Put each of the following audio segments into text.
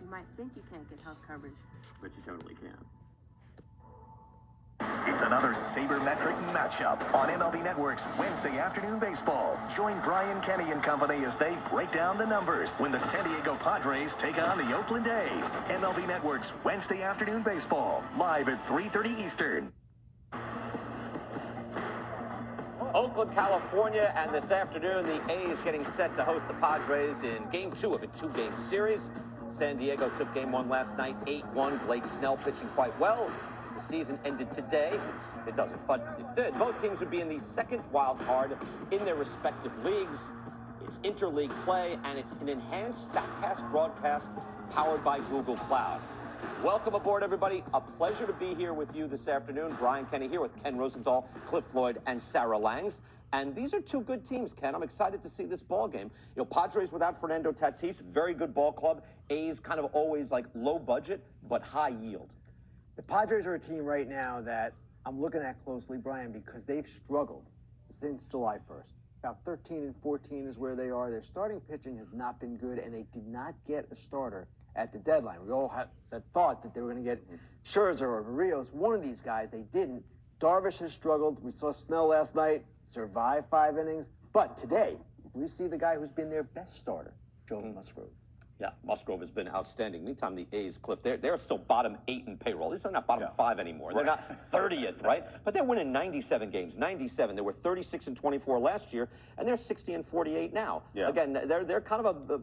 you might think you can't get health coverage, but you totally can. It's another sabermetric matchup on MLB Network's Wednesday Afternoon Baseball. Join Brian Kenny and company as they break down the numbers when the San Diego Padres take on the Oakland A's. MLB Network's Wednesday Afternoon Baseball, live at 3:30 Eastern. Oakland, California, and this afternoon, the A's getting set to host the Padres in Game 2 of a two-game series. San Diego took Game 1 last night, 8-1. Blake Snell pitching quite well. The season ended today, which it doesn't, but if it did, both teams would be in the second wild card in their respective leagues. It's interleague play, and it's an enhanced Statcast broadcast powered by Google Cloud. Welcome aboard, everybody. A pleasure to be here with you this afternoon. Brian Kenny here with Ken Rosenthal, Cliff Floyd, and Sarah Langs. And these are two good teams, Ken. I'm excited to see this ball game. You know, Padres without Fernando Tatis, very good ball club. A's kind of always like low budget, but high yield. The Padres are a team right now that I'm looking at closely, Brian, because they've struggled since July 1st. About 13-14 is where they are. Their starting pitching has not been good, and they did not get a starter at the deadline. We all had that thought that they were going to get Scherzer or Rios, one of these guys. They didn't. Darvish has struggled. We saw Snell last night survive 5 innings. But today, we see the guy who's been their best starter, Joe Musgrove. Yeah, Musgrove has been outstanding. Meantime, the A's, Cliff, they're still bottom 8 in payroll. At least they're not bottom 5 anymore. They're not 30th, right? But they're winning 97 games. 97. They were 36-24 last year, and they're 60-48 now. Yeah. Again, they're kind of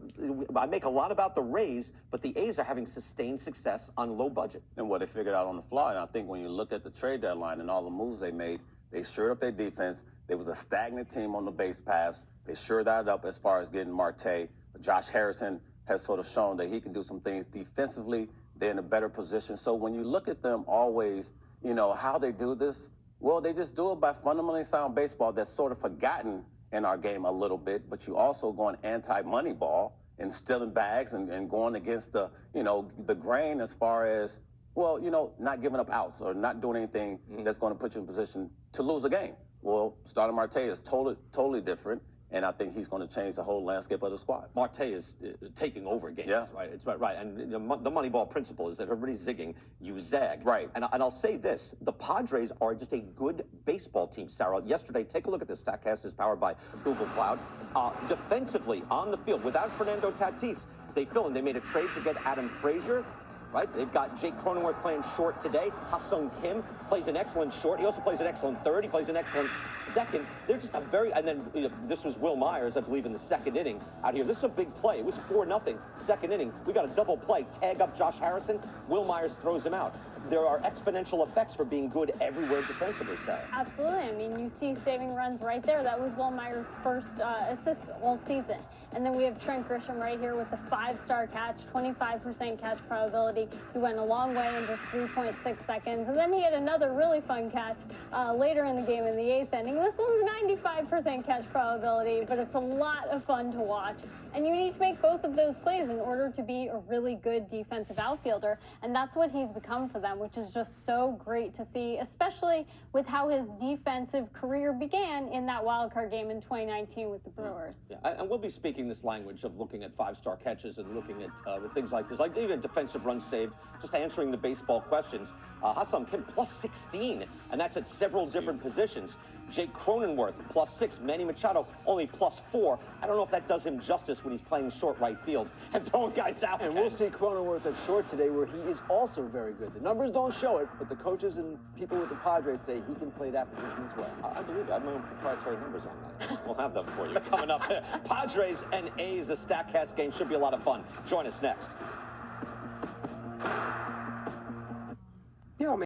I make a lot about the Rays, but the A's are having sustained success on low budget. And what they figured out on the fly, and I think when you look at the trade deadline and all the moves they made, they shored up their defense. There was a stagnant team on the base paths. They shored that up as far as getting Marte. Josh Harrison has sort of shown that he can do some things defensively. They're in a better position. So when you look at them always, you know, how they do this, well, they just do it by fundamentally sound baseball that's sort of forgotten in our game a little bit, but you also going anti-money ball and stealing bags and going against the, you know, the grain as far as, well, you know, not giving up outs or not doing anything that's going to put you in position to lose a game. Well, starting Marte is totally different. And I think he's going to change the whole landscape of the squad. Marte is taking over games, right? It's right. And the Moneyball principle is that everybody's zigging, you zag. Right. And I'll say this, the Padres are just a good baseball team, Sarah. Yesterday, take a look at this. Statcast is powered by Google Cloud. Defensively, on the field, without Fernando Tatis, they made a trade to get Adam Frazier. Right? They've got Jake Cronenworth playing short today. Ha-Sung Kim plays an excellent short. He also plays an excellent third. He plays an excellent second. They're just and then this was Will Myers, I believe, in the second inning out here. This is a big play. It was 4-0, second inning. We got a double play. Tag up Josh Harrison. Will Myers throws him out. There are exponential effects for being good everywhere defensively, Sarah. Absolutely. I mean, you see saving runs right there. That was Will Myers' first assist all season. And then we have Trent Grisham right here with the 5-star catch, 25% catch probability. He went a long way in just 3.6 seconds. And then he had another really fun catch later in the game in the 8th inning. This one's 95% catch probability, but it's a lot of fun to watch. And you need to make both of those plays in order to be a really good defensive outfielder. And that's what he's become for them, which is just so great to see, especially with how his defensive career began in that wild card game in 2019 with the Brewers. Yeah. And we'll be speaking this language of looking at 5-star catches and looking at things like this, like even defensive runs saved, just answering the baseball questions. Ha-Sung Kim plus 16, and that's at several different positions. Jake Cronenworth plus 6, Manny Machado only plus 4. I don't know if that does him justice when he's playing short right field and throwing guys out. And we'll see Cronenworth at short today, where he is also very good. The numbers don't show it, but the coaches and people with the Padres say he can play that position as well. I believe it. I have my own proprietary numbers on that. We'll have them for you coming up. Padres and A's, the Statcast game should be a lot of fun. Join us next.